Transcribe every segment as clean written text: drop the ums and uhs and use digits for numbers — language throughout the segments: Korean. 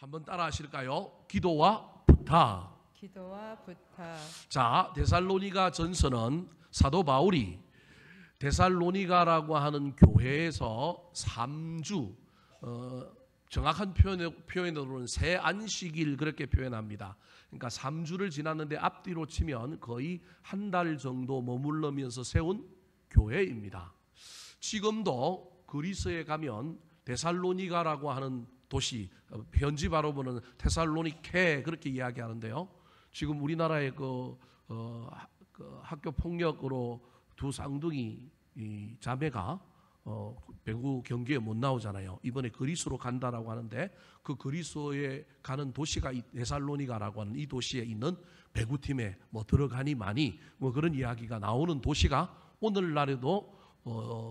한번 따라 하실까요? 기도와 부탁. 기도와 부탁. 자, 데살로니가 전서는 사도 바울이 데살로니가라고 하는 교회에서 3주, 정확한 표현으로는 새 안식일 그렇게 표현합니다. 그러니까 3주를 지났는데 앞뒤로 치면 거의 한 달 정도 머물러면서 세운 교회입니다. 지금도 그리스에 가면 데살로니가라고 하는 도시, 현지 바로 보는 테살로니케 그렇게 이야기하는데요. 지금 우리나라의 그 학교 폭력으로 두 쌍둥이 자매가 배구 경기에 못 나오잖아요. 이번에 그리스로 간다라고 하는데 그 그리스에 가는 도시가 이 데살로니가라고 하는 이 도시에 있는 배구팀에 뭐 들어가니 마니 뭐 그런 이야기가 나오는 도시가 오늘날에도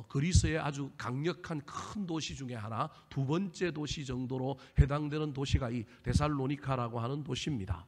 그리스의 아주 강력한 큰 도시 중에 하나, 두 번째 도시 정도로 해당되는 도시가 이 데살로니카라고 하는 도시입니다.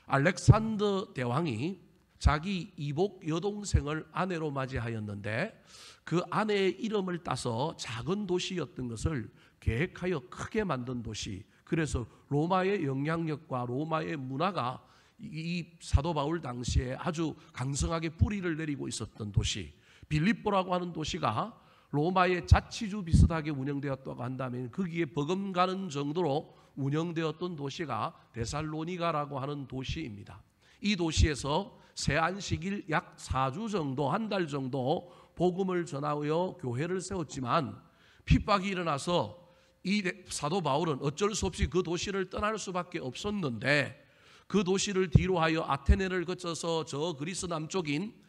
알렉산더 대왕이 자기 이복 여동생을 아내로 맞이하였는데 그 아내의 이름을 따서 작은 도시였던 것을 계획하여 크게 만든 도시. 그래서 로마의 영향력과 로마의 문화가 이 사도 바울 당시에 아주 강성하게 뿌리를 내리고 있었던 도시. 빌립보라고 하는 도시가 로마의 자치주 비슷하게 운영되었다고 한다면 거기에 버금가는 정도로 운영되었던 도시가 데살로니가라고 하는 도시입니다. 이 도시에서 새 안식일 약 4주 정도, 한 달 정도 복음을 전하여 교회를 세웠지만 핍박이 일어나서 이 사도 바울은 어쩔 수 없이 그 도시를 떠날 수밖에 없었는데 그 도시를 뒤로하여 아테네를 거쳐서 저 그리스 남쪽인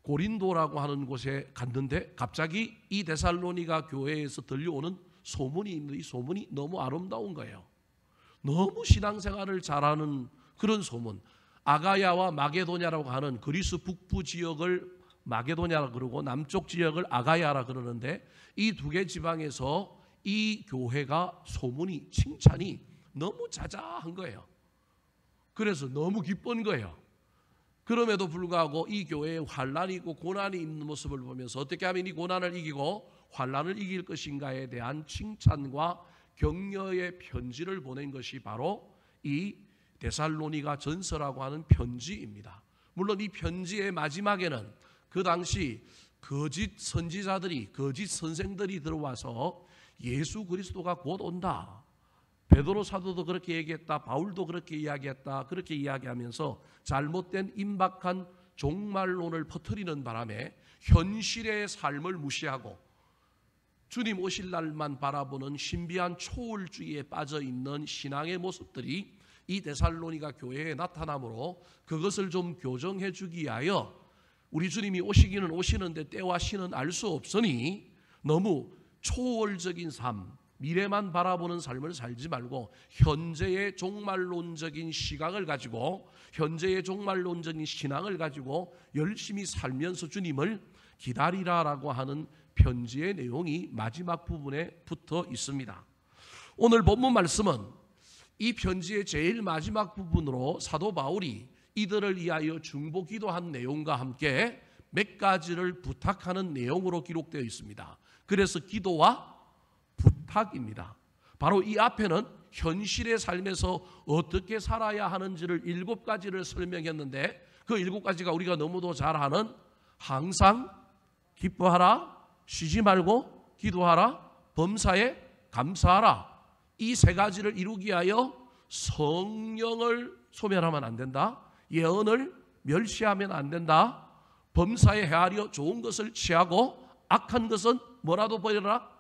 고린도라고 하는 곳에 갔는데 갑자기 이 데살로니가 교회에서 들려오는 소문이 있는데 이 소문이 너무 아름다운 거예요. 너무 신앙생활을 잘하는 그런 소문. 아가야와 마게도냐라고 하는 그리스 북부 지역을 마게도냐라 그러고 남쪽 지역을 아가야라 그러는데 이 두 개 지방에서 이 교회가 소문이 칭찬이 너무 자자한 거예요. 그래서 너무 기쁜 거예요. 그럼에도 불구하고 이 교회에 환란이 있고 고난이 있는 모습을 보면서 어떻게 하면 이 고난을 이기고 환란을 이길 것인가에 대한 칭찬과 격려의 편지를 보낸 것이 바로 이 데살로니가 전서라고 하는 편지입니다. 물론 이 편지의 마지막에는 그 당시 거짓 선지자들이, 거짓 선생들이 들어와서 예수 그리스도가 곧 온다. 베드로 사도도 그렇게 얘기했다. 바울도 그렇게 이야기했다. 그렇게 이야기하면서 잘못된 임박한 종말론을 퍼뜨리는 바람에 현실의 삶을 무시하고 주님 오실 날만 바라보는 신비한 초월주의에 빠져있는 신앙의 모습들이 이 데살로니가 교회에 나타나므로 그것을 좀 교정해 주기 위하여 우리 주님이 오시기는 오시는데 때와 시는 알 수 없으니 너무 초월적인 삶, 미래만 바라보는 삶을 살지 말고 현재의 종말론적인 시각을 가지고 현재의 종말론적인 신앙을 가지고 열심히 살면서 주님을 기다리라라고 하는 편지의 내용이 마지막 부분에 붙어 있습니다. 오늘 본문 말씀은 이 편지의 제일 마지막 부분으로 사도 바울이 이들을 위하여 중보기도한 내용과 함께 몇 가지를 부탁하는 내용으로 기록되어 있습니다. 그래서 기도와 부탁입니다. 바로 이 앞에는 현실의 삶에서 어떻게 살아야 하는지를 7가지를 설명했는데 그 7가지가 우리가 너무도 잘 아는 항상 기뻐하라, 쉬지 말고 기도하라, 범사에 감사하라. 이 3가지를 이루기 위하여 성령을 소멸하면 안 된다. 예언을 멸시하면 안 된다. 범사에 헤아려 좋은 것을 취하고 악한 것은 뭐라도 버려라.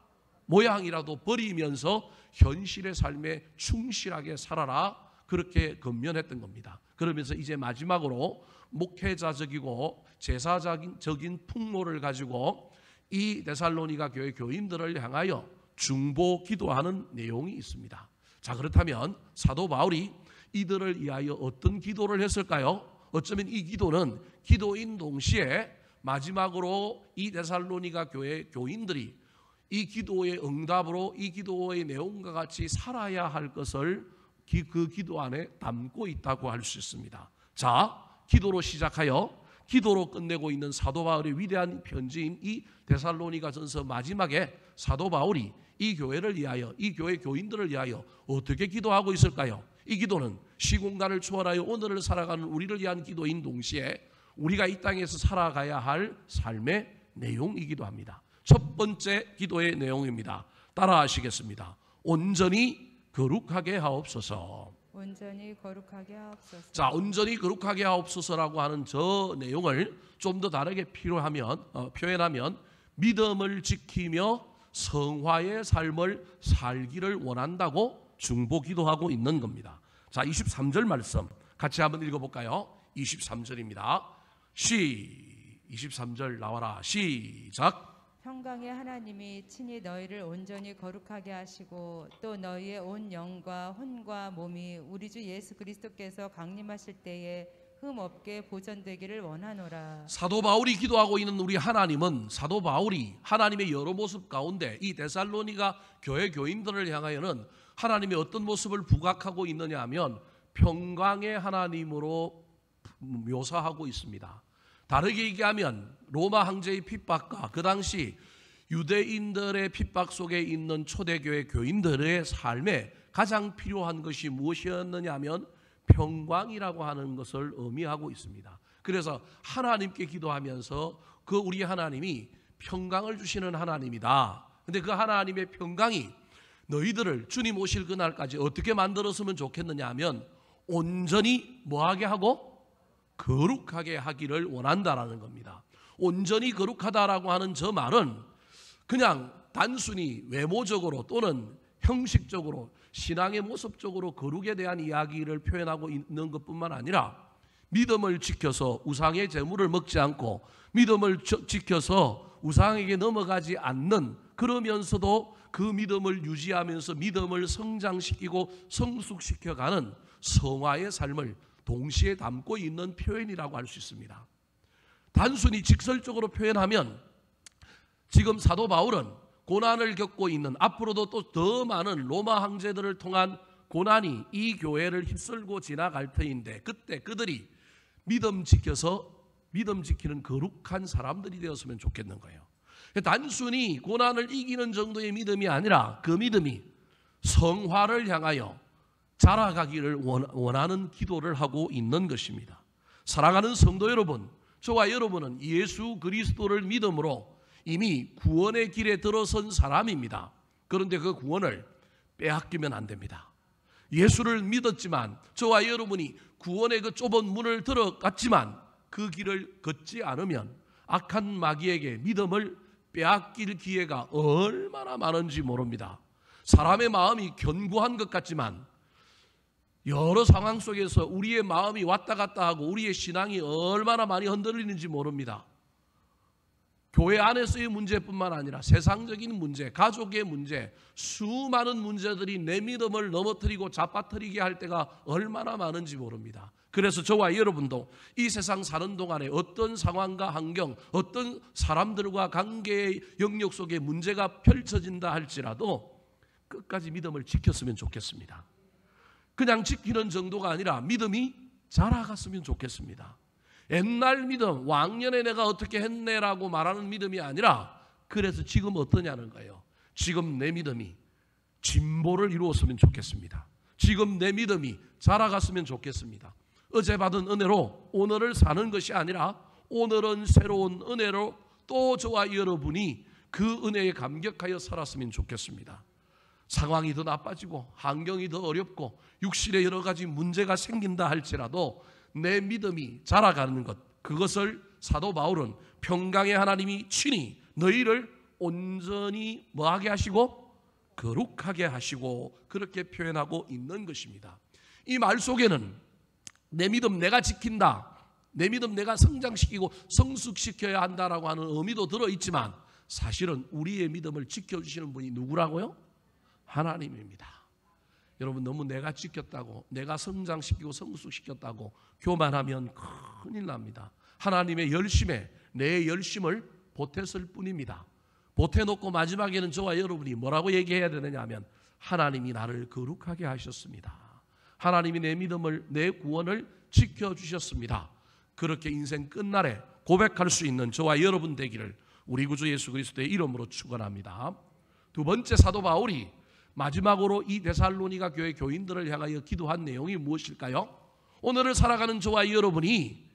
모양이라도 버리면서 현실의 삶에 충실하게 살아라. 그렇게 권면했던 겁니다. 그러면서 이제 마지막으로 목회자적이고 제사적인 풍모를 가지고 이 데살로니가 교회 교인들을 향하여 중보 기도하는 내용이 있습니다. 자, 그렇다면 사도 바울이 이들을 위하여 어떤 기도를 했을까요? 어쩌면 이 기도는 기도인 동시에 마지막으로 이 데살로니가 교회 교인들이 이 기도의 응답으로 이 기도의 내용과 같이 살아야 할 것을 그 기도 안에 담고 있다고 할 수 있습니다. 자, 기도로 시작하여 기도로 끝내고 있는 사도 바울의 위대한 편지인 이 데살로니가 전서 마지막에 사도 바울이 이 교회를 위하여, 이 교회 교인들을 위하여 어떻게 기도하고 있을까요? 이 기도는 시공간을 초월하여 오늘을 살아가는 우리를 위한 기도인 동시에 우리가 이 땅에서 살아가야 할 삶의 내용이기도 합니다. 첫 번째 기도의 내용입니다. 따라하시겠습니다. 온전히 거룩하게 하옵소서. 온전히 거룩하게 하옵소서. 자, 온전히 거룩하게 하옵소서라고 하는 저 내용을 좀 더 다르게 표현하면 믿음을 지키며 성화의 삶을 살기를 원한다고 중보기도하고 있는 겁니다. 자, 23절 말씀 같이 한번 읽어볼까요? 23절입니다. 23절 나와라. 시작. 평강의 하나님이 친히 너희를 온전히 거룩하게 하시고 또 너희의 온 영과 혼과 몸이 우리 주 예수 그리스도께서 강림하실 때에 흠 없게 보존되기를 원하노라. 사도 바울이 기도하고 있는 우리 하나님은 사도 바울이 하나님의 여러 모습 가운데 이 데살로니가 교회 교인들을 향하여는 하나님의 어떤 모습을 부각하고 있느냐 하면 평강의 하나님으로 묘사하고 있습니다. 다르게 얘기하면 로마 황제의 핍박과 그 당시 유대인들의 핍박 속에 있는 초대교회 교인들의 삶에 가장 필요한 것이 무엇이었느냐 하면 평강이라고 하는 것을 의미하고 있습니다. 그래서 하나님께 기도하면서 그 우리 하나님이 평강을 주시는 하나님이다. 근데 그 하나님의 평강이 너희들을 주님 오실 그날까지 어떻게 만들었으면 좋겠느냐 하면 온전히 뭐하게 하고 거룩하게 하기를 원한다라는 겁니다. 온전히 거룩하다라고 하는 저 말은 그냥 단순히 외모적으로 또는 형식적으로 신앙의 모습적으로 거룩에 대한 이야기를 표현하고 있는 것뿐만 아니라 믿음을 지켜서 우상의 재물을 먹지 않고 믿음을 지켜서 우상에게 넘어가지 않는, 그러면서도 그 믿음을 유지하면서 믿음을 성장시키고 성숙시켜가는 성화의 삶을 동시에 담고 있는 표현이라고 할 수 있습니다. 단순히 직설적으로 표현하면 지금 사도 바울은 고난을 겪고 있는, 앞으로도 또 더 많은 로마 황제들을 통한 고난이 이 교회를 휩쓸고 지나갈 터인데 그때 그들이 믿음 지키는 거룩한 사람들이 되었으면 좋겠는 거예요. 단순히 고난을 이기는 정도의 믿음이 아니라 그 믿음이 성화를 향하여 자라가기를 원하는 기도를 하고 있는 것입니다. 사랑하는 성도 여러분, 저와 여러분은 예수 그리스도를 믿음으로 이미 구원의 길에 들어선 사람입니다. 그런데 그 구원을 빼앗기면 안 됩니다. 예수를 믿었지만 저와 여러분이 구원의 그 좁은 문을 들어갔지만 그 길을 걷지 않으면 악한 마귀에게 믿음을 빼앗길 기회가 얼마나 많은지 모릅니다. 사람의 마음이 견고한 것 같지만 여러 상황 속에서 우리의 마음이 왔다 갔다 하고 우리의 신앙이 얼마나 많이 흔들리는지 모릅니다. 교회 안에서의 문제뿐만 아니라 세상적인 문제, 가족의 문제, 수많은 문제들이 내 믿음을 넘어뜨리고 잡아뜨리게 할 때가 얼마나 많은지 모릅니다. 그래서 저와 여러분도 이 세상 사는 동안에 어떤 상황과 환경, 어떤 사람들과 관계의 영역 속에 문제가 펼쳐진다 할지라도 끝까지 믿음을 지켰으면 좋겠습니다. 그냥 지키는 정도가 아니라 믿음이 자라갔으면 좋겠습니다. 옛날 믿음, 왕년에 내가 어떻게 했네라고 말하는 믿음이 아니라 그래서 지금 어떠냐는 거예요. 지금 내 믿음이 진보를 이루었으면 좋겠습니다. 지금 내 믿음이 자라갔으면 좋겠습니다. 어제 받은 은혜로 오늘을 사는 것이 아니라 오늘은 새로운 은혜로 또 저와 여러분이 그 은혜에 감격하여 살았으면 좋겠습니다. 상황이 더 나빠지고 환경이 더 어렵고 육신에 여러 가지 문제가 생긴다 할지라도 내 믿음이 자라가는 것, 그것을 사도 바울은 평강의 하나님이 친히 너희를 온전히 뭐하게 하시고 거룩하게 하시고 그렇게 표현하고 있는 것입니다. 이 말 속에는 내 믿음 내가 지킨다, 내 믿음 내가 성장시키고 성숙시켜야 한다라고 하는 의미도 들어있지만 사실은 우리의 믿음을 지켜주시는 분이 누구라고요? 하나님입니다. 여러분, 너무 내가 지켰다고, 내가 성장시키고 성숙시켰다고 교만하면 큰일 납니다. 하나님의 열심에 내 열심을 보탰을 뿐입니다. 보태놓고 마지막에는 저와 여러분이 뭐라고 얘기해야 되느냐 하면 하나님이 나를 거룩하게 하셨습니다. 하나님이 내 믿음을, 내 구원을 지켜주셨습니다. 그렇게 인생 끝날에 고백할 수 있는 저와 여러분 되기를 우리 구주 예수 그리스도의 이름으로 축원합니다. 두 번째 사도 바울이 마지막으로 이 데살로니가 교회 교인들을 향하여 기도한 내용이 무엇일까요? 오늘을 살아가는 저와 여러분이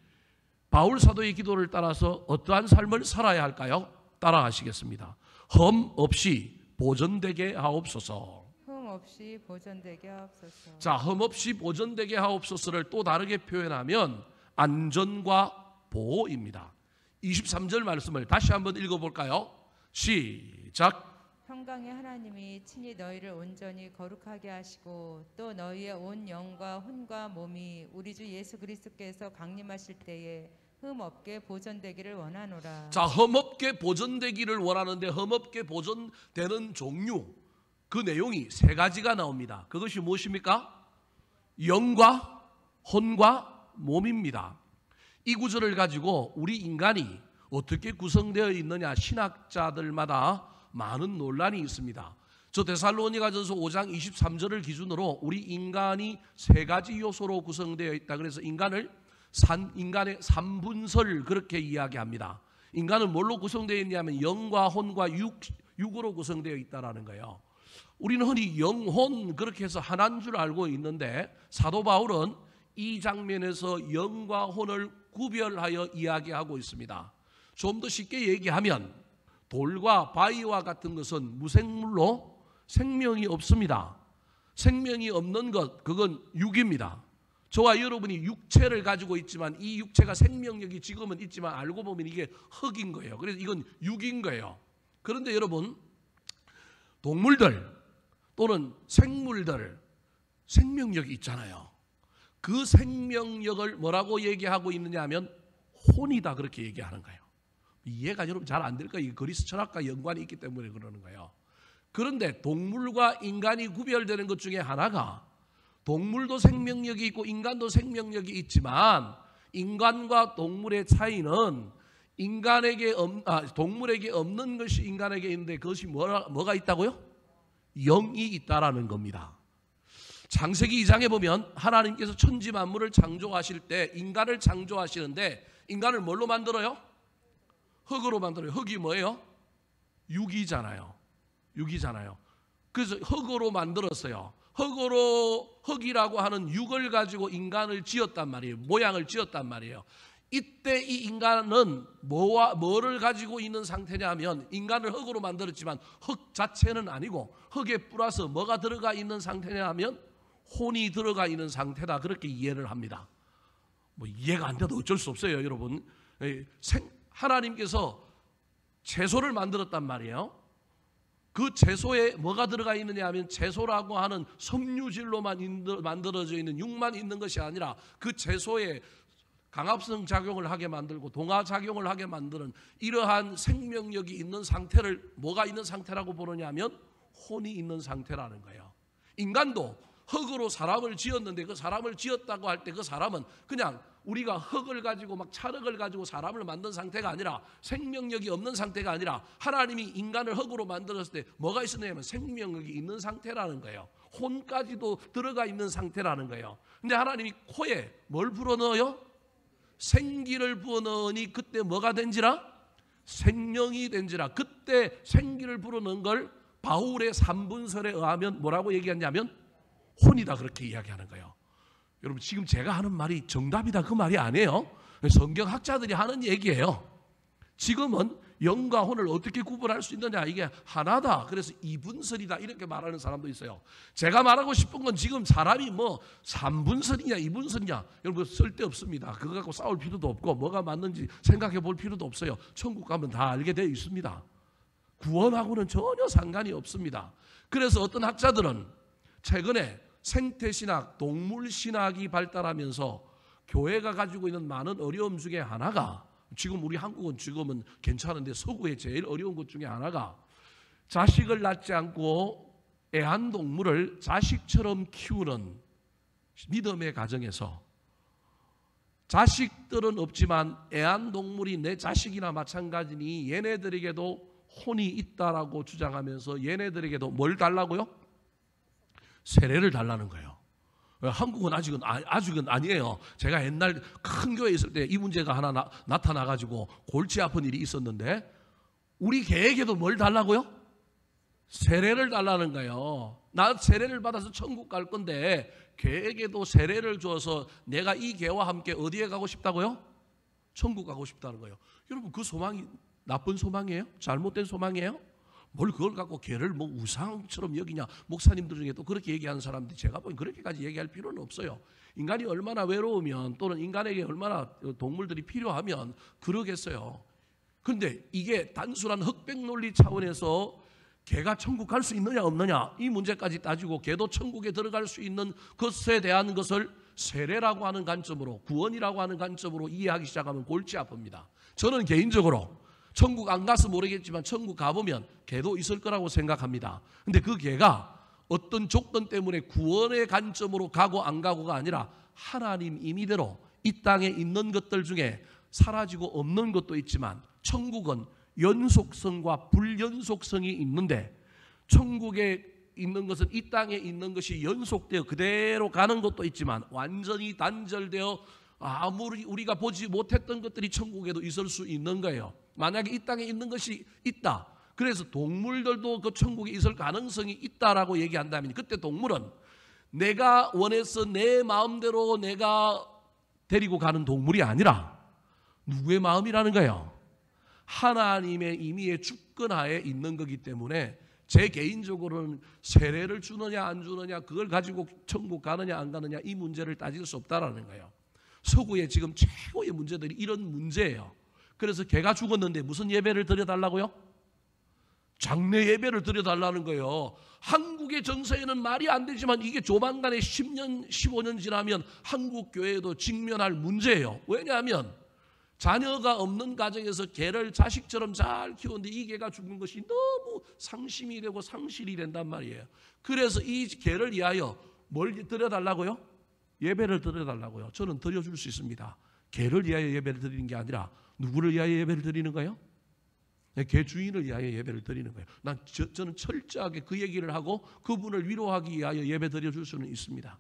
바울 사도의 기도를 따라서 어떠한 삶을 살아야 할까요? 따라가시겠습니다. 흠 없이 보존되게 하옵소서. 흠 없이 보존되게 하옵소서. 자, 흠 없이 보존되게 하옵소서를 또 다르게 표현하면 안전과 보호입니다. 23절 말씀을 다시 한번 읽어볼까요? 시작. 평강의 하나님이 친히 너희를 온전히 거룩하게 하시고 또 너희의 온 영과 혼과 몸이 우리 주 예수 그리스도께서 강림하실 때에 흠없게 보존되기를 원하노라. 자, 흠없게 보존되기를 원하는데 흠없게 보존되는 종류, 그 내용이 세 가지가 나옵니다. 그것이 무엇입니까? 영과 혼과 몸입니다. 이 구절을 가지고 우리 인간이 어떻게 구성되어 있느냐, 신학자들마다 많은 논란이 있습니다. 저 데살로니가전서 5장 23절을 기준으로 우리 인간이 세 가지 요소로 구성되어 있다. 그래서 인간의 3분설 그렇게 이야기합니다. 인간은 뭘로 구성되어 있냐면 영과 혼과 육으로 구성되어 있다라는 거예요. 우리는 흔히 영혼 그렇게 해서 하나인 줄 알고 있는데 사도 바울은 이 장면에서 영과 혼을 구별하여 이야기하고 있습니다. 좀 더 쉽게 얘기하면 돌과 바위와 같은 것은 무생물로 생명이 없습니다. 생명이 없는 것, 그건 육입니다. 저와 여러분이 육체를 가지고 있지만 이 육체가 생명력이 지금은 있지만 알고 보면 이게 흙인 거예요. 그래서 이건 육인 거예요. 그런데 여러분, 동물들 또는 생물들 생명력이 있잖아요. 그 생명력을 뭐라고 얘기하고 있느냐 하면 혼이다 그렇게 얘기하는 거예요. 이해가 여러분 잘 안 될 거예요. 그리스 철학과 연관이 있기 때문에 그러는 거예요. 그런데 동물과 인간이 구별되는 것 중에 하나가 동물도 생명력이 있고 인간도 생명력이 있지만 인간과 동물의 차이는 동물에게 없는 것이 인간에게 있는데 그것이 뭐가 있다고요? 영이 있다라는 겁니다. 창세기 2장에 보면 하나님께서 천지 만물을 창조하실 때 인간을 창조하시는데 인간을 뭘로 만들어요? 흙으로 만들어요. 흙이 뭐예요? 육이잖아요. 그래서 흙으로 만들었어요. 흙이라고 하는 육을 가지고 인간을 지었단 말이에요. 모양을 지었단 말이에요. 이때 이 인간은 뭐를 가지고 있는 상태냐 하면 인간을 흙으로 만들었지만 흙 자체는 아니고 흙에 플러스 뭐가 들어가 있는 상태냐 하면 혼이 들어가 있는 상태다. 그렇게 이해를 합니다. 뭐 이해가 안 돼도 어쩔 수 없어요, 여러분. 하나님께서 채소를 만들었단 말이에요. 그 채소에 뭐가 들어가 있느냐 하면 채소라고 하는 섬유질로만 만들어져 있는 육만 있는 것이 아니라 그 채소에 강합성 작용을 하게 만들고 동화 작용을 하게 만드는 이러한 생명력이 있는 상태를 뭐가 있는 상태라고 부르냐 하면 혼이 있는 상태라는 거예요. 인간도 흙으로 사람을 지었는데 그 사람을 지었다고 할 때 그 사람은 그냥 우리가 흙을 가지고 막 찰흙을 가지고 사람을 만든 상태가 아니라 생명력이 없는 상태가 아니라 하나님이 인간을 흙으로 만들었을 때 뭐가 있었냐면 생명력이 있는 상태라는 거예요. 혼까지도 들어가 있는 상태라는 거예요. 근데 하나님이 코에 뭘 불어넣어요? 생기를 불어넣으니 그때 뭐가 된지라? 생명이 된지라. 그때 생기를 불어넣은 걸 바울의 3분설에 의하면 뭐라고 얘기하냐면 혼이다 그렇게 이야기하는 거예요. 여러분 지금 제가 하는 말이 정답이다 그 말이 아니에요. 성경학자들이 하는 얘기예요. 지금은 영과 혼을 어떻게 구분할 수 있느냐, 이게 하나다. 그래서 이분설이다 이렇게 말하는 사람도 있어요. 제가 말하고 싶은 건 지금 사람이 뭐 3분설이냐 2분설이냐 여러분 쓸데없습니다. 그거 갖고 싸울 필요도 없고 뭐가 맞는지 생각해 볼 필요도 없어요. 천국 가면 다 알게 되어 있습니다. 구원하고는 전혀 상관이 없습니다. 그래서 어떤 학자들은 최근에 생태신학, 동물신학이 발달하면서 교회가 가지고 있는 많은 어려움 중에 하나가, 지금 우리 한국은 지금은 괜찮은데 서구의 제일 어려운 것 중에 하나가 자식을 낳지 않고 애완동물을 자식처럼 키우는 믿음의 가정에서 자식들은 없지만 애완동물이 내 자식이나 마찬가지니 얘네들에게도 혼이 있다라고 주장하면서 얘네들에게도 뭘 달라고요? 세례를 달라는 거예요. 한국은 아직은 아니에요. 제가 옛날 큰 교회에 있을 때 이 문제가 하나 나타나가지고 골치 아픈 일이 있었는데 우리 개에게도 뭘 달라고요? 세례를 달라는 거예요. 나 세례를 받아서 천국 갈 건데 걔에게도 세례를 줘서 내가 이 걔와 함께 어디에 가고 싶다고요? 천국 가고 싶다는 거예요. 여러분 그 소망이 나쁜 소망이에요? 잘못된 소망이에요? 뭘 그걸 갖고 걔를 뭐 우상처럼 여기냐. 목사님들 중에 또 그렇게 얘기하는 사람들이 제가 보기엔 그렇게까지 얘기할 필요는 없어요. 인간이 얼마나 외로우면 또는 인간에게 얼마나 동물들이 필요하면 그러겠어요. 그런데 이게 단순한 흑백 논리 차원에서 걔가 천국 갈 수 있느냐 없느냐 이 문제까지 따지고 걔도 천국에 들어갈 수 있는 것에 대한 것을 세례라고 하는 관점으로 구원이라고 하는 관점으로 이해하기 시작하면 골치 아픕니다. 저는 개인적으로 천국 안 가서 모르겠지만 천국 가보면 걔도 있을 거라고 생각합니다. 근데 그 걔가 어떤 조건 때문에 구원의 관점으로 가고 안 가고가 아니라 하나님 임의대로 이 땅에 있는 것들 중에 사라지고 없는 것도 있지만 천국은 연속성과 불연속성이 있는데 천국에 있는 것은 이 땅에 있는 것이 연속되어 그대로 가는 것도 있지만 완전히 단절되어 아무리 우리가 보지 못했던 것들이 천국에도 있을 수 있는 거예요. 만약에 이 땅에 있는 것이 있다. 그래서 동물들도 그 천국에 있을 가능성이 있다라고 얘기한다면 그때 동물은 내가 원해서 내 마음대로 내가 데리고 가는 동물이 아니라 누구의 마음이라는 거예요? 하나님의 임의의 주권하에 있는 거기 때문에 제 개인적으로는 세례를 주느냐 안 주느냐 그걸 가지고 천국 가느냐 안 가느냐 이 문제를 따질 수 없다라는 거예요. 서구의 지금 최고의 문제들이 이런 문제예요. 그래서 걔가 죽었는데 무슨 예배를 드려달라고요? 장례 예배를 드려달라는 거예요. 한국의 정서에는 말이 안 되지만 이게 조만간에 10년, 15년 지나면 한국 교회에도 직면할 문제예요. 왜냐하면 자녀가 없는 가정에서 걔를 자식처럼 잘 키웠는데 이 걔가 죽는 것이 너무 상심이 되고 상실이 된단 말이에요. 그래서 이 걔를 위하여 뭘 드려달라고요? 예배를 드려달라고요. 저는 드려줄 수 있습니다. 걔를 위하여 예배를 드리는 게 아니라 누구를 위하여 예배를 드리는 거예요? 걔 주인을 위하여 예배를 드리는 거예요. 저는 철저하게 그 얘기를 하고 그분을 위로하기 위하여 예배 드려줄 수는 있습니다.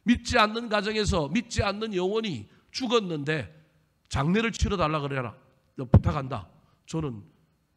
믿지 않는 가정에서 믿지 않는 영혼이 죽었는데 장례를 치러달라 그래라 부탁한다. 저는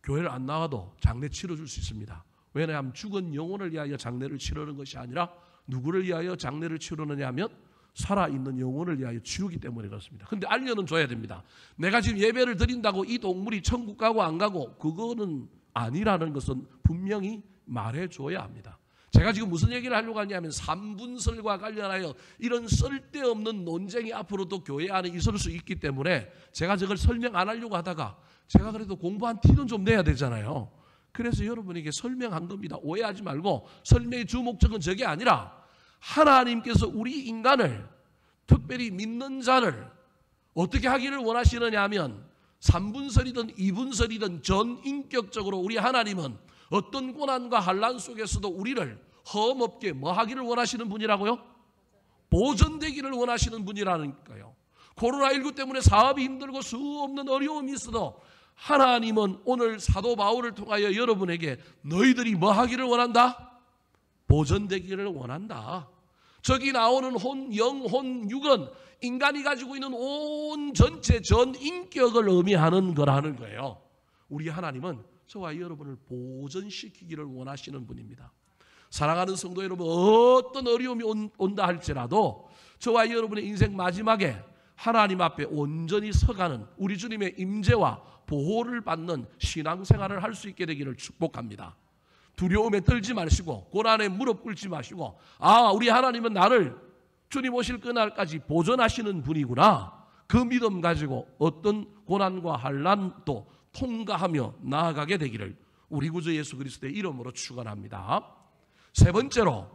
교회를 안 나와도 장례 치러줄 수 있습니다. 왜냐하면 죽은 영혼을 위하여 장례를 치르는 것이 아니라 누구를 위하여 장례를 치르느냐 하면 살아있는 영혼을 위하여 치르기 때문에 그렇습니다. 근데 알려는 줘야 됩니다. 내가 지금 예배를 드린다고 이 동물이 천국 가고 안 가고 그거는 아니라는 것은 분명히 말해줘야 합니다. 제가 지금 무슨 얘기를 하려고 하냐면 삼분설과 관련하여 이런 쓸데없는 논쟁이 앞으로도 교회 안에 있을 수 있기 때문에 제가 저걸 설명 안 하려고 하다가 제가 그래도 공부한 티는 좀 내야 되잖아요. 그래서 여러분에게 설명한 겁니다. 오해하지 말고 설명의 주 목적은 저게 아니라 하나님께서 우리 인간을 특별히 믿는 자를 어떻게 하기를 원하시느냐 하면 3분설이든 2분설이든 전인격적으로 우리 하나님은 어떤 고난과 환난 속에서도 우리를 험없게 뭐 하기를 원하시는 분이라고요? 보존되기를 원하시는 분이라니까요. 코로나19 때문에 사업이 힘들고 수 없는 어려움이 있어도 하나님은 오늘 사도 바울을 통하여 여러분에게 너희들이 뭐 하기를 원한다? 보존되기를 원한다. 저기 나오는 혼, 영, 혼, 육은 인간이 가지고 있는 온 전체 전인격을 의미하는 거라는 거예요. 우리 하나님은 저와 여러분을 보존시키기를 원하시는 분입니다. 사랑하는 성도 여러분, 어떤 어려움이 온다 할지라도 저와 여러분의 인생 마지막에 하나님 앞에 온전히 서가는 우리 주님의 임재와 보호를 받는 신앙생활을 할 수 있게 되기를 축복합니다. 두려움에 떨지 마시고 고난에 무릎 꿇지 마시고 우리 하나님은 나를 주님 오실 그날까지 보존하시는 분이구나. 그 믿음 가지고 어떤 고난과 환난도 통과하며 나아가게 되기를 우리 구주 예수 그리스도의 이름으로 축원합니다. 세 번째로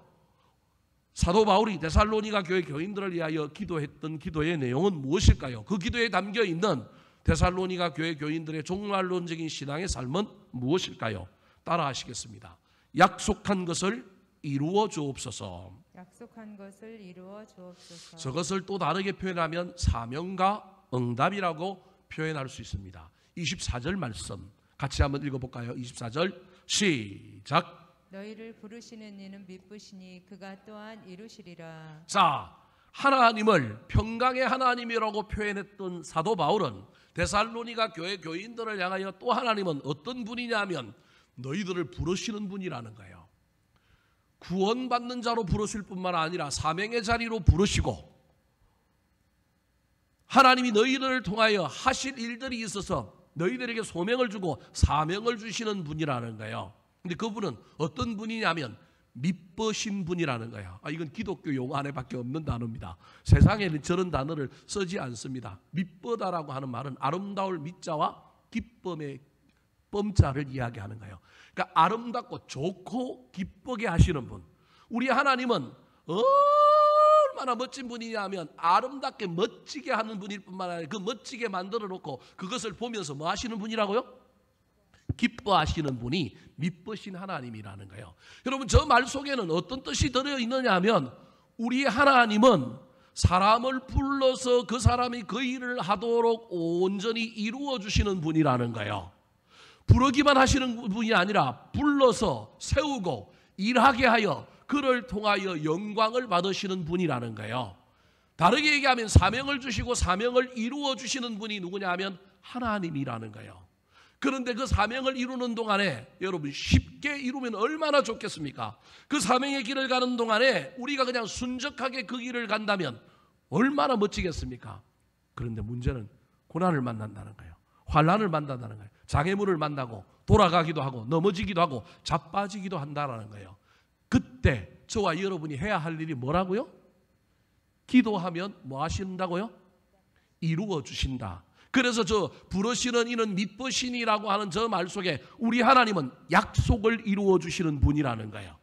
사도 바울이 데살로니가 교회 교인들을 위하여 기도했던 기도의 내용은 무엇일까요? 그 기도에 담겨있는 데살로니가 교회 교인들의 종말론적인 신앙의 삶은 무엇일까요? 따라 하시겠습니다. 약속한 것을 이루어 주옵소서. 약속한 것을 이루어 주옵소서. 저것을 또 다르게 표현하면 사명과 응답이라고 표현할 수 있습니다. 24절 말씀 같이 한번 읽어볼까요? 24절 시작. 너희를 부르시는 이는 미쁘시니 그가 또한 이루시리라. 자, 하나님을 평강의 하나님이라고 표현했던 사도 바울은 데살로니가 교회 교인들을 향하여 또 하나님은 어떤 분이냐면 너희들을 부르시는 분이라는 거예요. 구원받는 자로 부르실 뿐만 아니라 사명의 자리로 부르시고 하나님이 너희들을 통하여 하실 일들이 있어서 너희들에게 소명을 주고 사명을 주시는 분이라는 거예요. 근데 그분은 어떤 분이냐면 미쁘신 분이라는 거예요. 이건 기독교 용어 안에밖에 없는 단어입니다. 세상에는 저런 단어를 쓰지 않습니다. 미쁘다라고 하는 말은 아름다울 미자와 기쁨의 뻔자를 이야기하는 거예요. 그러니까 아름답고 좋고 기쁘게 하시는 분. 우리 하나님은 얼마나 멋진 분이냐면 아름답게 멋지게 하는 분일 뿐만 아니라 그 멋지게 만들어 놓고 그것을 보면서 뭐 하시는 분이라고요? 기뻐하시는 분이 미쁘신 하나님이라는 거예요. 여러분, 저 말 속에는 어떤 뜻이 들어있느냐 하면 우리 하나님은 사람을 불러서 그 사람이 그 일을 하도록 온전히 이루어 주시는 분이라는 거예요. 부르기만 하시는 분이 아니라 불러서 세우고 일하게 하여 그를 통하여 영광을 받으시는 분이라는 거예요. 다르게 얘기하면 사명을 주시고 사명을 이루어 주시는 분이 누구냐 하면 하나님이라는 거예요. 그런데 그 사명을 이루는 동안에 여러분 쉽게 이루면 얼마나 좋겠습니까? 그 사명의 길을 가는 동안에 우리가 그냥 순적하게 그 길을 간다면 얼마나 멋지겠습니까? 그런데 문제는 고난을 만난다는 거예요. 환난을 만난다는 거예요. 장애물을 만나고 돌아가기도 하고 넘어지기도 하고 자빠지기도 한다는 거예요. 그때 저와 여러분이 해야 할 일이 뭐라고요? 기도하면 뭐 하신다고요? 이루어 주신다. 그래서 저 부르시는 이는 미쁘시니라고 하는 저 말 속에 우리 하나님은 약속을 이루어 주시는 분이라는 거예요.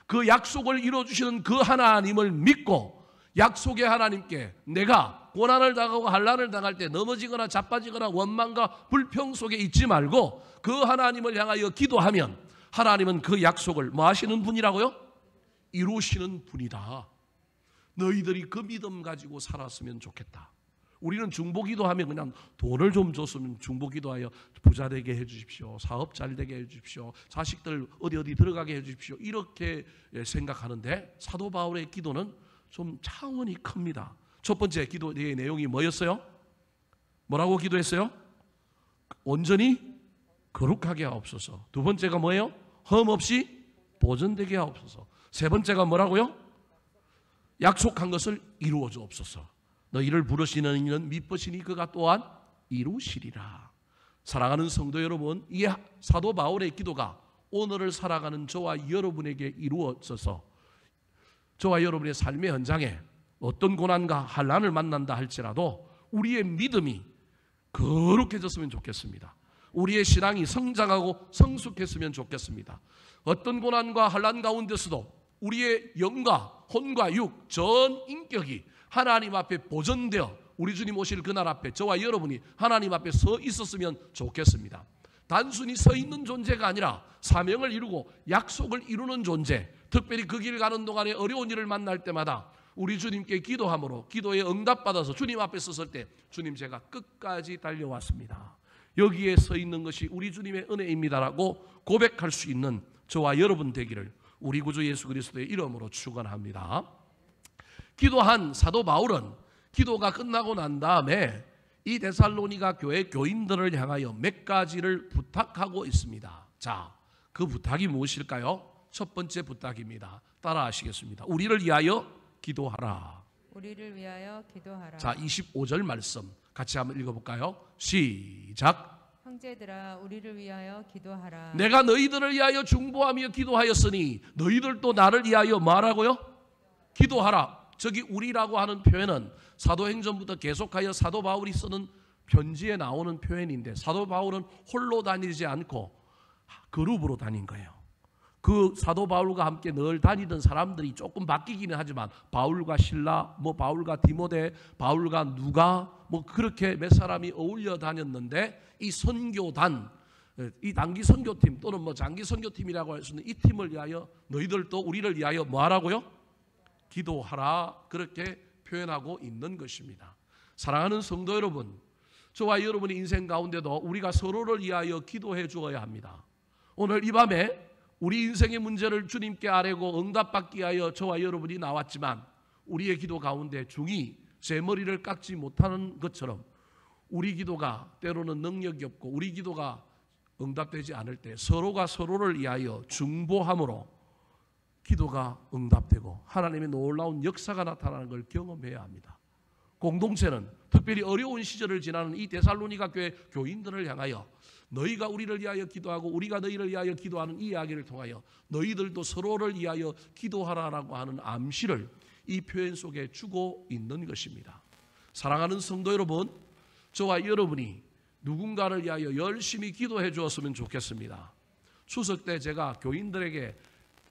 그 약속을 이루어 주시는 그 하나님을 믿고 약속의 하나님께 내가 고난을 당하고 환난을 당할 때 넘어지거나 자빠지거나 원망과 불평 속에 있지 말고 그 하나님을 향하여 기도하면 하나님은 그 약속을 뭐 하시는 분이라고요? 이루시는 분이다. 너희들이 그 믿음 가지고 살았으면 좋겠다. 우리는 중보기도 하면 그냥 돈을 좀 줬으면 중보기도하여 부자 되게 해 주십시오. 사업 잘 되게 해 주십시오. 자식들 어디 들어가게 해 주십시오. 이렇게 생각하는데 사도 바울의 기도는 좀 차원이 큽니다. 첫 번째 기도의 내용이 뭐였어요? 뭐라고 기도했어요? 온전히 거룩하게 하옵소서. 두 번째가 뭐예요? 흠 없이 보존되게 하옵소서. 세 번째가 뭐라고요? 약속한 것을 이루어 주옵소서. 너희를 부르시는 이는 미쁘시니 그가 또한 이루시리라. 사랑하는 성도 여러분, 이 사도 바울의 기도가 오늘을 살아가는 저와 여러분에게 이루어져서 저와 여러분의 삶의 현장에 어떤 고난과 환난을 만난다 할지라도 우리의 믿음이 거룩해졌으면 좋겠습니다. 우리의 신앙이 성장하고 성숙했으면 좋겠습니다. 어떤 고난과 환난 가운데서도 우리의 영과 혼과 육, 전 인격이 하나님 앞에 보존되어 우리 주님 오실 그날 앞에 저와 여러분이 하나님 앞에 서 있었으면 좋겠습니다. 단순히 서 있는 존재가 아니라 사명을 이루고 약속을 이루는 존재, 특별히 그 길 가는 동안에 어려운 일을 만날 때마다 우리 주님께 기도함으로 기도에 응답받아서 주님 앞에 섰을 때 주님 제가 끝까지 달려왔습니다. 여기에 서 있는 것이 우리 주님의 은혜입니다라고 고백할 수 있는 저와 여러분 되기를 우리 구주 예수 그리스도의 이름으로 축원합니다. 기도한 사도 바울은 기도가 끝나고 난 다음에 이 데살로니가 교회 교인들을 향하여 몇 가지를 부탁하고 있습니다. 자, 그 부탁이 무엇일까요? 첫 번째 부탁입니다. 따라 하시겠습니다. 우리를 위하여 기도하라. 우리를 위하여 기도하라. 자, 25절 말씀 같이 한번 읽어볼까요? 시작. 형제들아 우리를 위하여 기도하라. 내가 너희들을 위하여 중보하며 기도하였으니 너희들도 나를 위하여 뭐하라고요? 기도하라. 저기 우리라고 하는 표현은 사도행전부터 계속하여 사도 바울이 쓰는 편지에 나오는 표현인데 사도 바울은 홀로 다니지 않고 그룹으로 다닌 거예요. 그 사도 바울과 함께 늘 다니던 사람들이 조금 바뀌기는 하지만 바울과 실라, 바울과 디모데, 바울과 누가 그렇게 몇 사람이 어울려 다녔는데 이 선교단, 이 단기 선교팀 또는 장기 선교팀이라고 할 수 있는 이 팀을 위하여 너희들도 우리를 위하여 뭐하라고요? 기도하라. 그렇게 표현하고 있는 것입니다. 사랑하는 성도 여러분, 저와 여러분의 인생 가운데도 우리가 서로를 위하여 기도해 주어야 합니다. 오늘 이 밤에 우리 인생의 문제를 주님께 아뢰고 응답받기 위하여 저와 여러분이 나왔지만 우리의 기도 가운데 중이 제 머리를 깎지 못하는 것처럼 우리 기도가 때로는 능력이 없고 우리 기도가 응답되지 않을 때 서로가 서로를 위하여 중보함으로 기도가 응답되고 하나님의 놀라운 역사가 나타나는 걸 경험해야 합니다. 공동체는 특별히 어려운 시절을 지나는 이 데살로니가 교회 교인들을 향하여 너희가 우리를 위하여 기도하고 우리가 너희를 위하여 기도하는 이 이야기를 통하여 너희들도 서로를 위하여 기도하라라고 하는 암시를 이 표현 속에 주고 있는 것입니다. 사랑하는 성도 여러분, 저와 여러분이 누군가를 위하여 열심히 기도해 주었으면 좋겠습니다. 추석 때 제가 교인들에게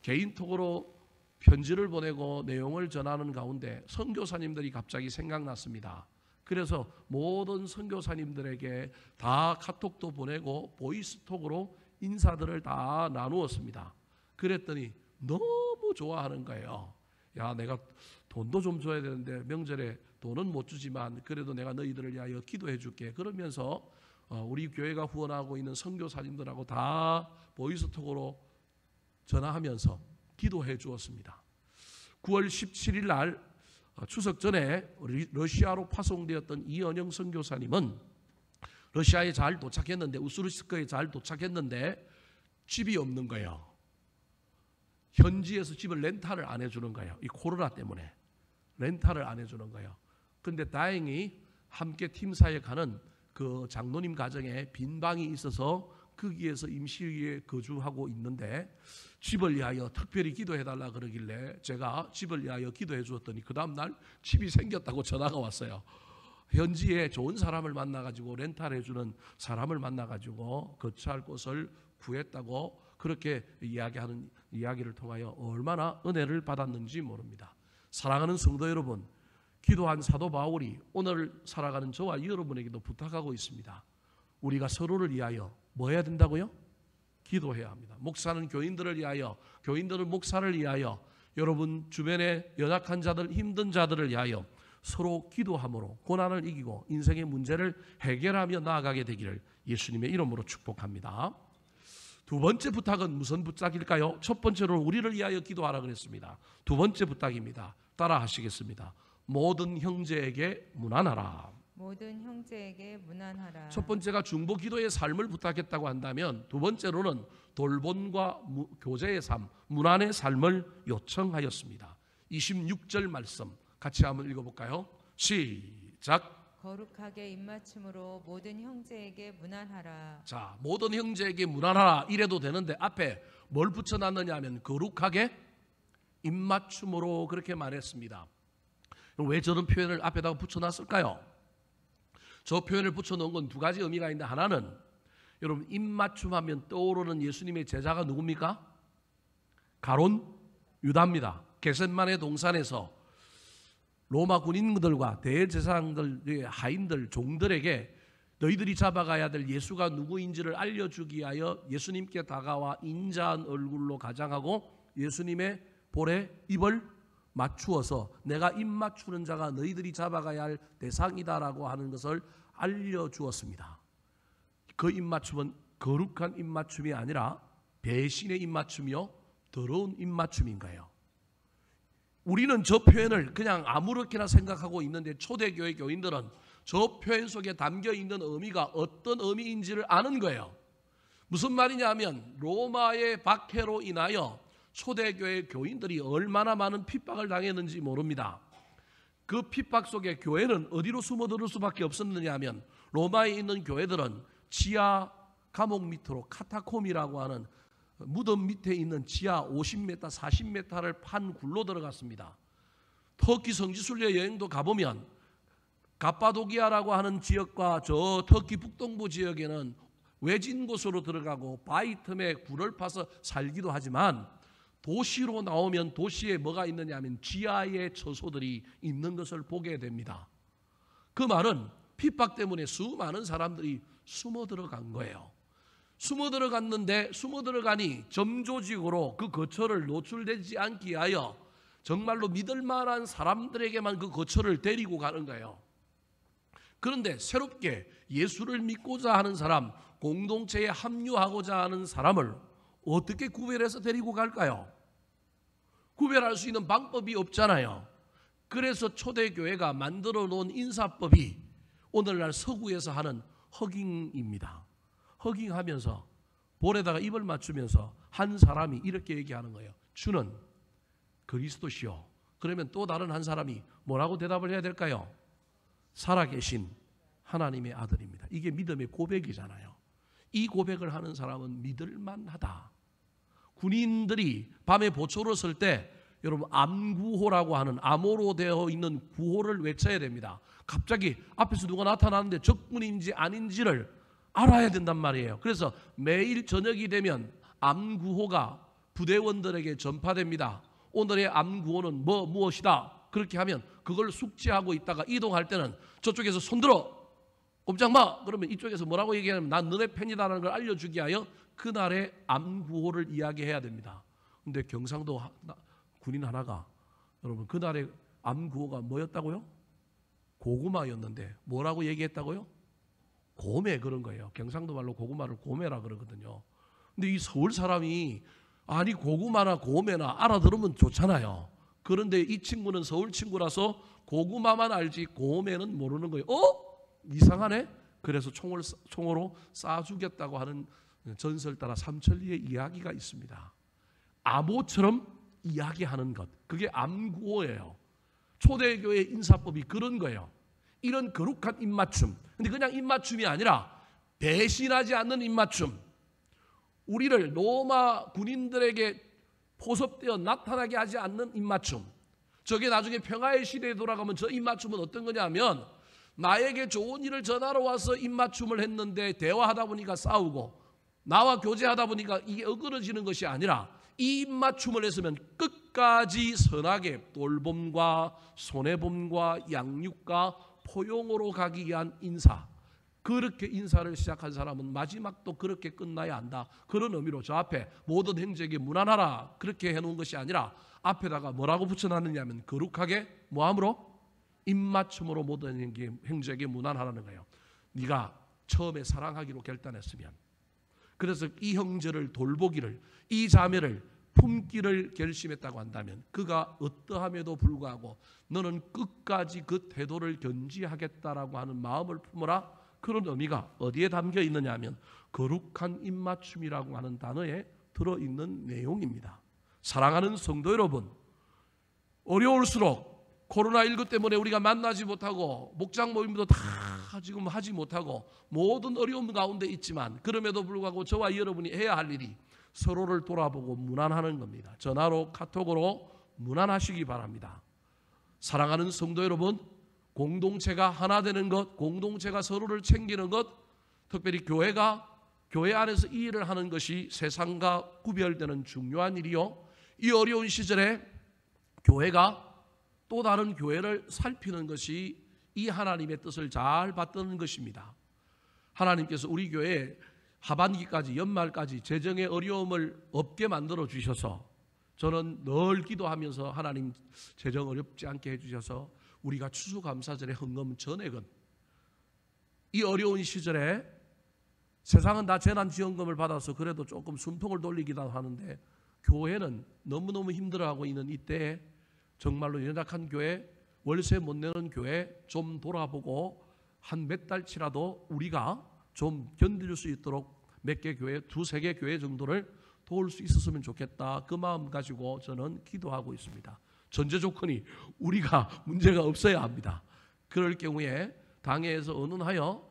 개인톡으로 편지를 보내고 내용을 전하는 가운데 선교사님들이 갑자기 생각났습니다. 그래서 모든 선교사님들에게 다 카톡도 보내고 보이스톡으로 인사들을 다 나누었습니다. 그랬더니 너무 좋아하는 거예요. 야, 내가 돈도 좀 줘야 되는데 명절에 돈은 못 주지만 그래도 내가 너희들을 위하여 기도해 줄게. 그러면서 우리 교회가 후원하고 있는 선교사님들하고 다 보이스톡으로 전화하면서 기도해 주었습니다. 9월 17일 날 추석 전에 러시아로 파송되었던 이은영 선교사님은 러시아에 잘 도착했는데 우스루스크에 잘 도착했는데 집이 없는 거예요. 현지에서 집을 렌탈을 안 해주는 거예요. 이 코로나 때문에 렌탈을 안 해주는 거예요. 그런데 다행히 함께 팀사역하는 그 장로님 가정에 빈 방이 있어서 거기에서 임시에 거주하고 있는데 집을 위하여 특별히 기도해달라 그러길래 제가 집을 위하여 기도해 주었더니 그 다음날 집이 생겼다고 전화가 왔어요. 현지에 좋은 사람을 만나가지고 렌탈해주는 사람을 만나가지고 거처할 곳을 구했다고 그렇게 이야기하는 이야기를 통하여 얼마나 은혜를 받았는지 모릅니다. 사랑하는 성도 여러분, 기도한 사도 바울이 오늘 살아가는 저와 여러분에게도 부탁하고 있습니다. 우리가 서로를 위하여 뭐 해야 된다고요? 기도해야 합니다. 목사는 교인들을 위하여, 교인들은 목사를 위하여, 여러분 주변의 연약한 자들, 힘든 자들을 위하여 서로 기도함으로 고난을 이기고 인생의 문제를 해결하며 나아가게 되기를 예수님의 이름으로 축복합니다. 두 번째 부탁은 무슨 부탁일까요? 첫 번째로 우리를 위하여 기도하라 그랬습니다. 두 번째 부탁입니다. 따라 하시겠습니다. 모든 형제에게 문안하라. 모든 형제에게 문안하라. 첫 번째가 중보 기도의 삶을 부탁했다고 한다면 두 번째로는 돌봄과 교제의 삶, 문안의 삶을 요청하였습니다. 26절 말씀 같이 한번 읽어볼까요? 시작. 거룩하게 입맞춤으로 모든 형제에게 문안하라. 자, 모든 형제에게 문안하라 이래도 되는데 앞에 뭘 붙여놨느냐 하면 거룩하게 입맞춤으로 그렇게 말했습니다. 왜 저런 표현을 앞에다가 붙여놨을까요? 저 표현을 붙여놓은 건 두 가지 의미가 있는데 하나는 여러분 입맞춤하면 떠오르는 예수님의 제자가 누굽니까? 가론 유다입니다. 겟셋마네 동산에서 로마 군인들과 대제사장들, 하인들, 종들에게 너희들이 잡아가야 될 예수가 누구인지를 알려주기 위하여 예수님께 다가와 인자한 얼굴로 가장하고 예수님의 볼에 입을 맞추어서 내가 입 맞추는 자가 너희들이 잡아가야 할 대상이다라고 하는 것을 알려주었습니다. 그 입맞춤은 거룩한 입맞춤이 아니라 배신의 입맞춤이요 더러운 입맞춤인 거예요. 우리는 저 표현을 그냥 아무렇게나 생각하고 있는데 초대교회 교인들은 저 표현 속에 담겨있는 의미가 어떤 의미인지를 아는 거예요. 무슨 말이냐 하면 로마의 박해로 인하여 초대교회 교인들이 얼마나 많은 핍박을 당했는지 모릅니다. 그 핍박 속에 교회는 어디로 숨어들 수밖에 없었느냐 하면 로마에 있는 교회들은 지하 감옥 밑으로 카타콤이라고 하는 무덤 밑에 있는 지하 50m, 40m를 판 굴로 들어갔습니다. 터키 성지순례 여행도 가보면 갑바도기아라고 하는 지역과 저 터키 북동부 지역에는 외진 곳으로 들어가고 바위 틈에 굴을 파서 살기도 하지만 도시로 나오면 도시에 뭐가 있느냐 하면 지하의 처소들이 있는 것을 보게 됩니다. 그 말은 핍박 때문에 수많은 사람들이 숨어 들어간 거예요. 숨어 들어갔는데 숨어 들어가니 점조직으로 그 거처를 노출되지 않기 위하여 정말로 믿을 만한 사람들에게만 그 거처를 데리고 가는 거예요. 그런데 새롭게 예수를 믿고자 하는 사람, 공동체에 합류하고자 하는 사람을 어떻게 구별해서 데리고 갈까요? 구별할 수 있는 방법이 없잖아요. 그래서 초대교회가 만들어 놓은 인사법이 오늘날 서구에서 하는 허깅입니다. 허깅하면서 볼에다가 입을 맞추면서 한 사람이 이렇게 얘기하는 거예요. 주는 그리스도시요. 그러면 또 다른 한 사람이 뭐라고 대답을 해야 될까요? 살아계신 하나님의 아들입니다. 이게 믿음의 고백이잖아요. 이 고백을 하는 사람은 믿을만하다. 군인들이 밤에 보초로 설 때 여러분 암구호라고 하는 암호로 되어 있는 구호를 외쳐야 됩니다. 갑자기 앞에서 누가 나타나는데 적군인지 아닌지를 알아야 된단 말이에요. 그래서 매일 저녁이 되면 암구호가 부대원들에게 전파됩니다. 오늘의 암구호는 무엇이다. 그렇게 하면 그걸 숙지하고 있다가 이동할 때는 저쪽에서 손들어 꼼짝 마. 그러면 이쪽에서 뭐라고 얘기하냐면 난 너네 팬이다라는 걸 알려주기 위하여 그날의 암구호를 이야기해야 됩니다. 근데 경상도 군인 하나가 여러분 그날의 암구호가 뭐였다고요? 고구마였는데 뭐라고 얘기했다고요? 고매 그런 거예요. 경상도 말로 고구마를 고매라 그러거든요. 근데 이 서울 사람이 아니 고구마나 고매나 알아들으면 좋잖아요. 그런데 이 친구는 서울 친구라서 고구마만 알지 고매는 모르는 거예요. 이상하네? 그래서 총으로 쏴 죽였다고 하는 전설 따라 삼천리의 이야기가 있습니다. 암호처럼 이야기하는 것, 그게 암구호예요. 초대교회 인사법이 그런 거예요. 이런 거룩한 입맞춤. 근데 그냥 입맞춤이 아니라 배신하지 않는 입맞춤. 우리를 로마 군인들에게 포섭되어 나타나게 하지 않는 입맞춤. 저게 나중에 평화의 시대에 돌아가면 저 입맞춤은 어떤 거냐면 나에게 좋은 일을 전하러 와서 입맞춤을 했는데 대화하다 보니까 싸우고 나와 교제하다 보니까 이게 어그러지는 것이 아니라 이 입맞춤을 했으면 끝까지 선하게 돌봄과 손해봄과 양육과 포용으로 가기 위한 인사. 그렇게 인사를 시작한 사람은 마지막도 그렇게 끝나야 한다. 그런 의미로 저 앞에 모든 행적에 무난하라 그렇게 해놓은 것이 아니라 앞에다가 뭐라고 붙여놨느냐면 거룩하게 뭐함으로? 입맞춤으로 모든 행적에 무난하라는 거예요. 네가 처음에 사랑하기로 결단했으면 그래서 이 형제를 돌보기를 이 자매를 품기를 결심했다고 한다면 그가 어떠함에도 불구하고 너는 끝까지 그 태도를 견지하겠다라고 하는 마음을 품어라. 그런 의미가 어디에 담겨 있느냐 하면 거룩한 입맞춤이라고 하는 단어에 들어있는 내용입니다. 사랑하는 성도 여러분, 어려울수록 코로나19 때문에 우리가 만나지 못하고 목장 모임도 다 지금 하지 못하고 모든 어려움 가운데 있지만 그럼에도 불구하고 저와 여러분이 해야 할 일이 서로를 돌아보고 문안하는 겁니다. 전화로 카톡으로 문안하시기 바랍니다. 사랑하는 성도 여러분, 공동체가 하나 되는 것, 공동체가 서로를 챙기는 것, 특별히 교회가 교회 안에서 이 일을 하는 것이 세상과 구별되는 중요한 일이요. 이 어려운 시절에 교회가 또 다른 교회를 살피는 것이 이 하나님의 뜻을 잘 받드는 것입니다. 하나님께서 우리 교회에 하반기까지 연말까지 재정의 어려움을 없게 만들어 주셔서 저는 늘 기도하면서 하나님 재정 어렵지 않게 해주셔서 우리가 추수감사절의 헌금 전액은 이 어려운 시절에 세상은 다 재난지원금을 받아서 그래도 조금 숨통을 돌리기도 하는데 교회는 너무너무 힘들어하고 있는 이때에 정말로 연약한 교회, 월세 못 내는 교회 좀 돌아보고 한 몇 달치라도 우리가 좀 견딜 수 있도록 몇 개 교회, 두세 개 교회 정도를 도울 수 있었으면 좋겠다. 그 마음 가지고 저는 기도하고 있습니다. 전제 조건이 우리가 문제가 없어야 합니다. 그럴 경우에 당회에서 의논하여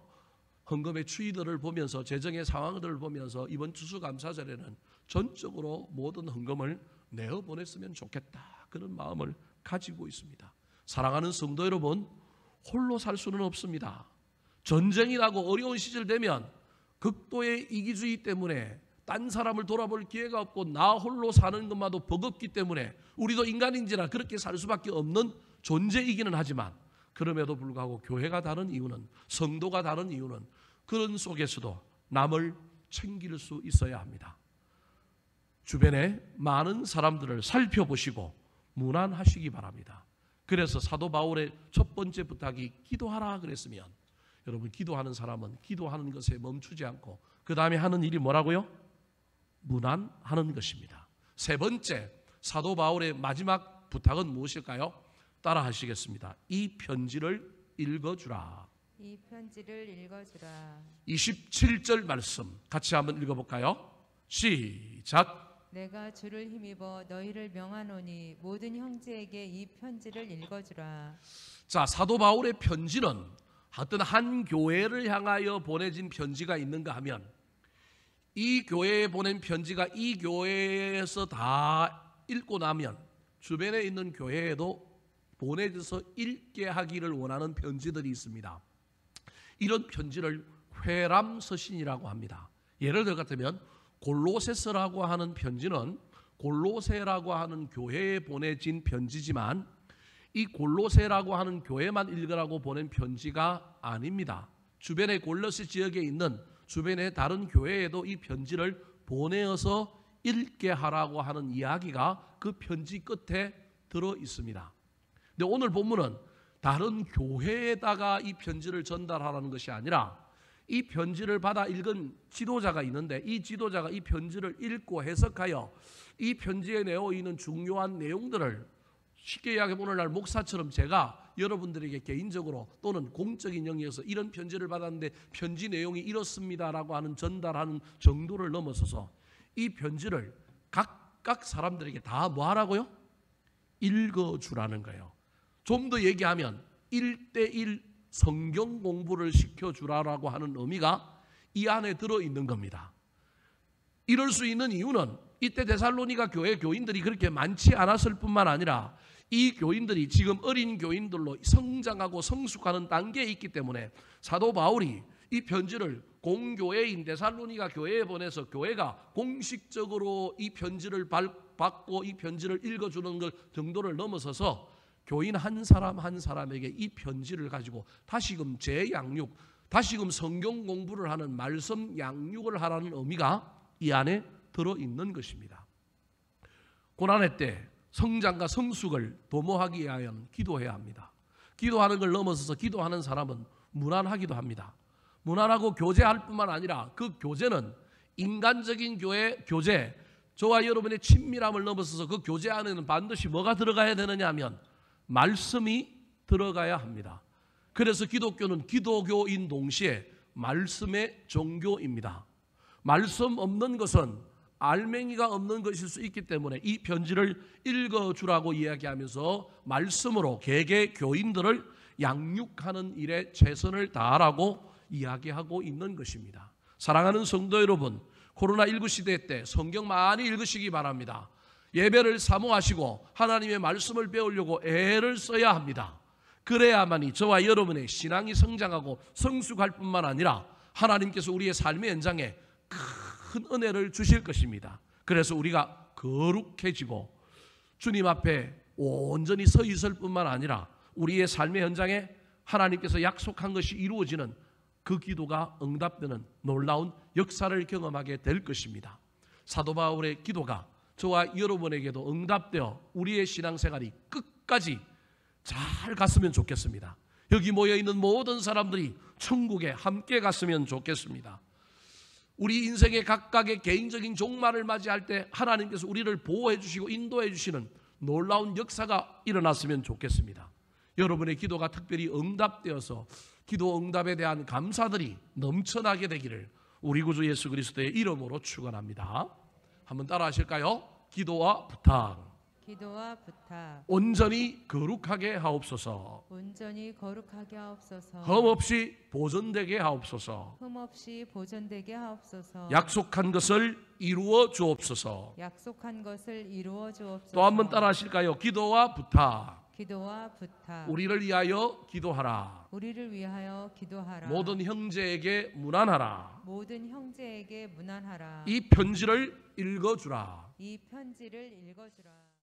헌금의 추이들을 보면서 재정의 상황들을 보면서 이번 추수감사절에는 전적으로 모든 헌금을 내어보냈으면 좋겠다. 그런 마음을 가지고 있습니다. 사랑하는 성도 여러분, 홀로 살 수는 없습니다. 전쟁이 나고 어려운 시절 되면 극도의 이기주의 때문에 딴 사람을 돌아볼 기회가 없고 나 홀로 사는 것마도 버겁기 때문에 우리도 인간인지라 그렇게 살 수밖에 없는 존재이기는 하지만 그럼에도 불구하고 교회가 다른 이유는, 성도가 다른 이유는 그런 속에서도 남을 챙길 수 있어야 합니다. 주변에 많은 사람들을 살펴보시고 문안하시기 바랍니다. 그래서 사도 바울의 첫 번째 부탁이 기도하라 그랬으면 여러분 기도하는 사람은 기도하는 것에 멈추지 않고 그 다음에 하는 일이 뭐라고요? 문안하는 것입니다. 세 번째 사도 바울의 마지막 부탁은 무엇일까요? 따라 하시겠습니다. 이 편지를 읽어주라. 이 편지를 읽어주라. 27절 말씀 같이 한번 읽어볼까요? 시작. 내가 주를 힘입어 너희를 명하노니 모든 형제에게 이 편지를 읽어주라. 자, 사도 바울의 편지는 어떤 한 교회를 향하여 보내진 편지가 있는가 하면 이 교회에 보낸 편지가 이 교회에서 다 읽고 나면 주변에 있는 교회에도 보내져서 읽게 하기를 원하는 편지들이 있습니다. 이런 편지를 회람서신이라고 합니다. 예를 들어 같으면 골로새서라고 하는 편지는 골로새라고 하는 교회에 보내진 편지지만 이 골로새라고 하는 교회만 읽으라고 보낸 편지가 아닙니다. 주변의 골로새 지역에 있는 주변의 다른 교회에도 이 편지를 보내어서 읽게 하라고 하는 이야기가 그 편지 끝에 들어 있습니다. 근데 오늘 본문은 다른 교회에다가 이 편지를 전달하라는 것이 아니라 이 편지를 받아 읽은 지도자가 있는데 이 지도자가 이 편지를 읽고 해석하여 이 편지에 내어 있는 중요한 내용들을 쉽게 이야기하면 오늘날 목사처럼 제가 여러분들에게 개인적으로 또는 공적인 영역에서 이런 편지를 받았는데 편지 내용이 이렇습니다라고 하는 전달하는 정도를 넘어서서 이 편지를 각각 사람들에게 다 뭐 하라고요? 읽어주라는 거예요. 좀 더 얘기하면 1:1 성경 공부를 시켜주라고 하는 의미가 이 안에 들어있는 겁니다. 이럴 수 있는 이유는 이때 데살로니가 교회 교인들이 그렇게 많지 않았을 뿐만 아니라 이 교인들이 지금 어린 교인들로 성장하고 성숙하는 단계에 있기 때문에 사도 바울이 이 편지를 공교회인 데살로니가 교회에 보내서 교회가 공식적으로 이 편지를 받고 이 편지를 읽어주는 것 정도를 넘어서서 교인 한 사람 한 사람에게 이 편지를 가지고 다시금 재양육, 다시금 성경 공부를 하는 말씀 양육을 하라는 의미가 이 안에 들어있는 것입니다. 고난의 때 성장과 성숙을 도모하기 위하여 기도해야 합니다. 기도하는 걸 넘어서서 기도하는 사람은 무난하기도 합니다. 무난하고 교제할 뿐만 아니라 그 교제는 인간적인 교제, 저와 여러분의 친밀함을 넘어서서 그 교제 안에는 반드시 뭐가 들어가야 되느냐 하면 말씀이 들어가야 합니다. 그래서 기독교는 기독교인 동시에 말씀의 종교입니다. 말씀 없는 것은 알맹이가 없는 것일 수 있기 때문에 이 편지를 읽어주라고 이야기하면서 말씀으로 개개 교인들을 양육하는 일에 최선을 다하라고 이야기하고 있는 것입니다. 사랑하는 성도 여러분, 코로나19 시대 때 성경 많이 읽으시기 바랍니다. 예배를 사모하시고 하나님의 말씀을 배우려고 애를 써야 합니다. 그래야만이 저와 여러분의 신앙이 성장하고 성숙할 뿐만 아니라 하나님께서 우리의 삶의 현장에 큰 은혜를 주실 것입니다. 그래서 우리가 거룩해지고 주님 앞에 온전히 서 있을 뿐만 아니라 우리의 삶의 현장에 하나님께서 약속한 것이 이루어지는 그 기도가 응답되는 놀라운 역사를 경험하게 될 것입니다. 사도 바울의 기도가 저와 여러분에게도 응답되어 우리의 신앙생활이 끝까지 잘 갔으면 좋겠습니다. 여기 모여있는 모든 사람들이 천국에 함께 갔으면 좋겠습니다. 우리 인생의 각각의 개인적인 종말을 맞이할 때 하나님께서 우리를 보호해 주시고 인도해 주시는 놀라운 역사가 일어났으면 좋겠습니다. 여러분의 기도가 특별히 응답되어서 기도 응답에 대한 감사들이 넘쳐나게 되기를 우리 구주 예수 그리스도의 이름으로 축원합니다. 한번 따라 하실까요? 기도와 부탁. 기도와 부탁. 온전히 거룩하게 하옵소서. 온전히 거룩하게 하옵소서. 흠없이 보존되게 하옵소서. 흠없이 보존되게 하옵소서. 약속한 것을 이루어 주옵소서. 약속한 것을 이루어 주옵소서. 또 한번 따라 하실까요? 기도와 부탁. 기도와 부탁. 우리를 위하여 기도하라. 우리를 위하여 기도하라. 모든 형제에게 문안하라. 모든 형제에게 문안하라. 이 편지를 읽어주라. 이 편지를 읽어주라.